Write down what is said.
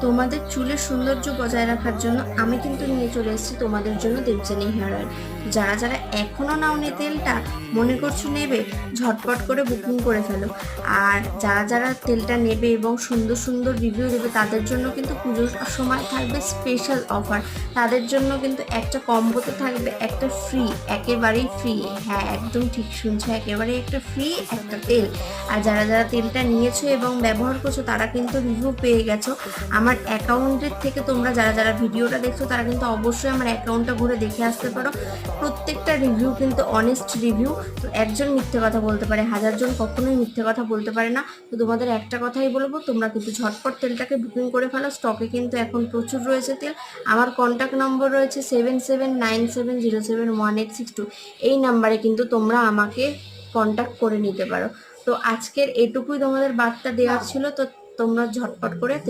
তোমাদের চুলের সৌন্দর্য বজায় রাখার জন্য আমি কিন্তু নিয়ে চলে এসেছি তোমাদের জন্য দেবযানী হেয়ার অয়েল। যারা যারা এখনো নাওনি তেলটা, মনে করছো নেবে, ঝটপট করে বুকিং করে ফেলো। আর যারা যারা তেলটা নেবে এবং সুন্দর সুন্দর রিভিউ দেবে তাদের জন্য কিন্তু পুজোর সময় থাকবে স্পেশাল অফার। তাদের জন্য কিন্তু একটা কম্বোতে থাকবে একটা ফ্রি, একেবারেই ফ্রি। হ্যাঁ, একদম ঠিক শুনছো, একেবারে একটা ফ্রি একটা তেল। আর যারা যারা তেলটা নিয়েছো এবং ব্যবহার করছো তারা কিন্তু রিভিউ পেয়ে গেছো আমার অ্যাকাউন্টের থেকে। তোমরা যারা যারা ভিডিওটা দেখছো তারা কিন্তু অবশ্যই আমার অ্যাকাউন্টটা ঘুরে দেখে আসতে পারো। প্রত্যেকটা রিভিউ কিন্তু অনেস্ট রিভিউ। তো একজন মিথ্যে কথা বলতে পারে, হাজারজন কখনোই মিথ্যে কথা বলতে পারে না। তো তোমাদের একটা কথাই বলবো, তোমরা কিন্তু ঝটপট তেলটাকে বুকিং করে ফেলো। স্টকে কিন্তু এখন প্রচুর রয়েছে তেল। আমার কন্ট্যাক্ট নম্বর রয়েছে 7797071862। এই নাম্বারে কিন্তু তোমরা আমাকে কন্ট্যাক্ট করে নিতে পারো। তো আজকের এটুকুই তোমাদের বার্তা দেওয়ার ছিল। তো তোমরা ঝটপট করে